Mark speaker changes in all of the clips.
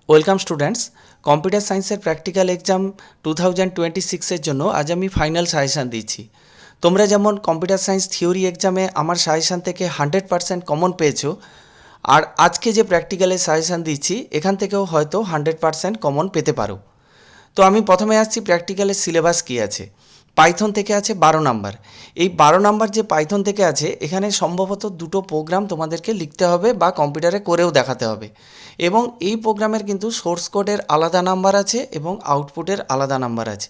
Speaker 1: Welcome students, computer সায়েন্সের practical exam 2026-এর জন্য আজ আমি ফাইনাল সাজেশান দিচ্ছি। তোমরা যেমন কম্পিউটার সায়েন্স থিওরি এক্সামে আমার সাজেশান থেকে 100% কমন পেয়েছো, আর আজকে যে প্র্যাকটিক্যালের সাজেশান দিচ্ছি এখান থেকেও হয়তো 100% কমন পেতে পারো। তো আমি প্রথমে আসছি প্র্যাকটিক্যালের সিলেবাস কী আছে। পাইথন থেকে আছে 12 নাম্বার। এই 12 নাম্বার যে পাইথন থেকে আছে, এখানে সম্ভবত দুটো প্রোগ্রাম তোমাদেরকে লিখতে হবে বা কম্পিউটারে করেও দেখাতে হবে, এবং এই প্রোগ্রামের কিন্তু সোর্স কোডের আলাদা নাম্বার আছে এবং আউটপুটের আলাদা নাম্বার আছে।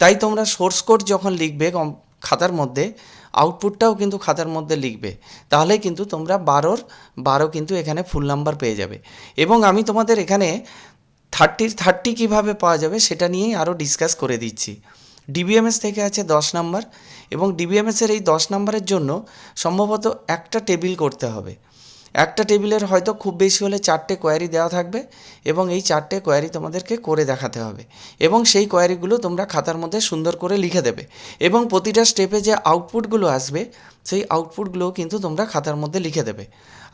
Speaker 1: তাই তোমরা সোর্স কোড যখন লিখবে খাতার মধ্যে, আউটপুটটাও কিন্তু খাতার মধ্যে লিখবে, তাহলে কিন্তু তোমরা 12 কিন্তু এখানে ফুল নাম্বার পেয়ে যাবে। এবং আমি তোমাদের এখানে 30 কীভাবে পাওয়া যাবে সেটা নিয়েই আরও ডিসকাস করে দিচ্ছি। ডিবিএমএস থেকে আছে 10 নাম্বার, এবং ডিবিএমএসের এই 10 নাম্বারের জন্য সম্ভবত একটা টেবিল করতে হবে। একটা টেবিলের হয়তো খুব বেশি হলে 4টে কোয়ারি দেওয়া থাকবে, এবং এই 4টে কোয়ারি তোমাদেরকে করে দেখাতে হবে, এবং সেই কোয়ারিগুলো তোমরা খাতার মধ্যে সুন্দর করে লিখে দেবে, এবং প্রতিটা স্টেপে যে আউটপুটগুলো আসবে সেই আউটপুটগুলোও কিন্তু তোমরা খাতার মধ্যে লিখে দেবে।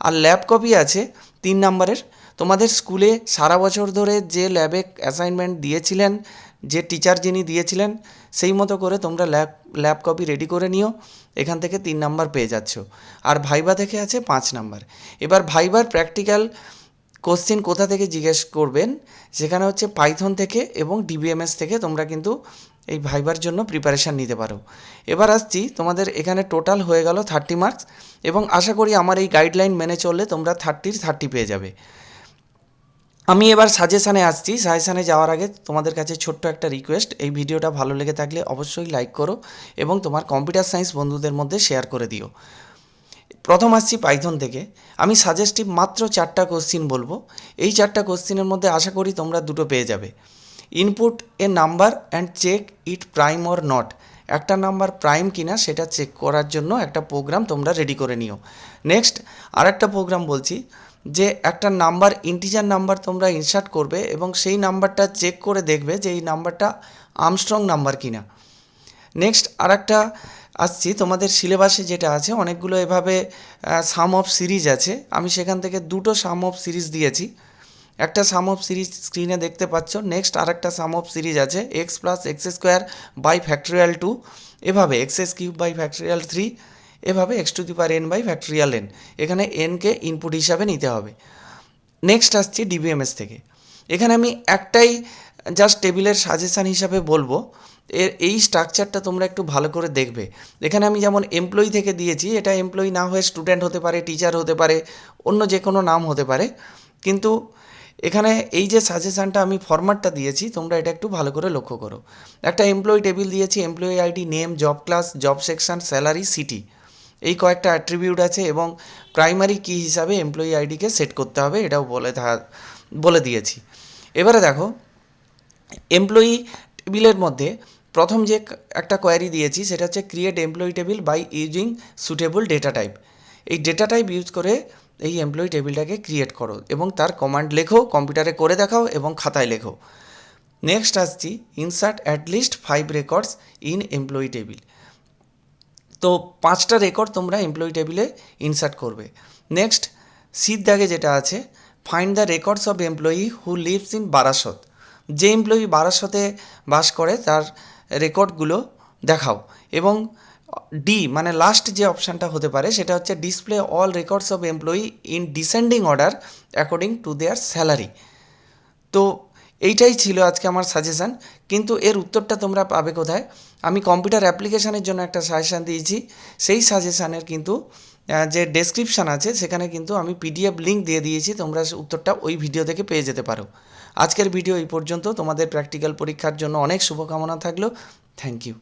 Speaker 1: আর ল্যাব কপি আছে 3 নাম্বারের। তোমাদের স্কুলে সারা বছর ধরে যে ল্যাবে অ্যাসাইনমেন্ট দিয়েছিলেন, যে টিচার যিনি দিয়েছিলেন, সেই মতো করে তোমরা ল্যাব কপি রেডি করে নিও। এখান থেকে 3 নাম্বার পেয়ে যাচ্ছ। আর ভাইবা থেকে আছে 5 নাম্বার। এবার ভাইবার প্র্যাকটিক্যাল কোশ্চেন কোথা থেকে জিজ্ঞেস করবেন, সেখানে হচ্ছে পাইথন থেকে এবং ডিবিএমএস থেকে তোমরা কিন্তু এই ভাইবার জন্য প্রিপারেশান নিতে পারো। এবার আসছি, তোমাদের এখানে টোটাল হয়ে গেল 30 মার্কস, এবং আশা করি আমার এই গাইডলাইন মেনে চললে তোমরা 30 পেয়ে যাবে। আমি এবার সাজেশানে আসছি। সাজেশানে যাওয়ার আগে তোমাদের কাছে ছোট্ট একটা রিকোয়েস্ট, এই ভিডিওটা ভালো লেগে থাকলে অবশ্যই লাইক করো এবং তোমার কম্পিউটার সায়েন্স বন্ধুদের মধ্যে শেয়ার করে দিও। প্রথম আসছি পাইথন থেকে। আমি সাজেস্টিভ মাত্র 4টা কোশ্চিন বলবো। এই 4টা কোশ্চিনের মধ্যে আশা করি তোমরা দুটো পেয়ে যাবে। Input a number and check it prime or not. একটা নাম্বার প্রাইম কিনা সেটা চেক করার জন্য একটা প্রোগ্রাম তোমরা রেডি করে নিও। নেক্সট আরেকটা প্রোগ্রাম বলছি, যে একটা নাম্বার ইন্টিজার নাম্বার তোমরা ইনসার্ট করবে এবং সেই নাম্বারটা চেক করে দেখবে যে এই নাম্বারটা আর্মস্ট্রং নাম্বার কিনা। নেক্সট আরেকটা আসছি, তোমাদের সিলেবাসে যেটা আছে অনেকগুলো এভাবে সাম অফ সিরিজ আছে। আমি সেখান থেকে দুটো সাম অফ সিরিজ দিয়েছি। একটা সাম অফ সিরিজ স্ক্রিনে দেখতে পাচ্ছ। নেক্সট আরেকটা সাম অফ সিরিজ আছে x plus x square by factorial 2, এভাবে এক্স কিউব বাই ফ্যাক্টোরিয়াল 3, এভাবে x to the power N by factorial N. এখানে এনকে ইনপুট হিসাবে নিতে হবে। নেক্সট আসছি ডিবিএমএস থেকে। এখানে আমি একটাই জাস্ট টেবিলের সাজেশান হিসাবে বলবো, এই স্ট্রাকচারটা তোমরা একটু ভালো করে দেখবে। এখানে আমি যেমন এমপ্লয়ি থেকে দিয়েছি, এটা এমপ্লয়ি না হয়ে স্টুডেন্ট হতে পারে, টিচার হতে পারে, অন্য যে কোনো নাম হতে পারে, কিন্তু এখানে এই যে সাজেশানটা আমি ফরম্যাটটা দিয়েছি তোমরা এটা একটু ভালো করে লক্ষ্য করো। একটা এমপ্লয়ি টেবিল দিয়েছি, employee ID, name, job class, job section, salary, city, এই কয়েকটা অ্যাট্রিবিউট আছে, এবং প্রাইমারি কি হিসাবে এমপ্লয়ি আইডিকে সেট করতে হবে এটাও বলে দিয়েছি। এবারে দেখো, এমপ্লয়ি টেবিলের মধ্যে প্রথম যে একটা কোয়ারি দিয়েছি সেটা হচ্ছে create employee table by using suitable data type. এই ডেটা টাইপ ইউজ করে এই এমপ্লয়ি টেবিলটাকে ক্রিয়েট করো এবং তার কমান্ড লেখো, কম্পিউটারে করে দেখাও এবং খাতায় লেখো। নেক্সট আসছি, insert at least 5 records in employee table. তো 5টা রেকর্ড তোমরা এমপ্লয়ি টেবিলে ইনসার্ট করবে। নেক্সট সির দাগে যেটা আছে, find the records of employee who lives in Barasat. যে এমপ্লয়ি বারাসতে বাস করে তার রেকর্ডগুলো দেখাও। এবং ডি মানে লাস্ট যে অপশানটা হতে পারে সেটা হচ্ছে display all records of employee in descending order according to their salary. তো এইটাই ছিল আজকে আমার সাজেশান, কিন্তু এর উত্তরটা তোমরা পাবে কোথায়? আমি কম্পিউটার অ্যাপ্লিকেশানের জন্য একটা সাজেশান দিয়েছি, সেই সাজেশানের কিন্তু যে ডেসক্রিপশান আছে সেখানে কিন্তু আমি পিডিএফ লিঙ্ক দিয়ে দিয়েছি, তোমরা উত্তরটা ওই ভিডিও থেকে পেয়ে যেতে পারো। আজকের ভিডিও এই পর্যন্ত। তোমাদের প্র্যাকটিক্যাল পরীক্ষার জন্য অনেক শুভকামনা থাকলো। Thank you.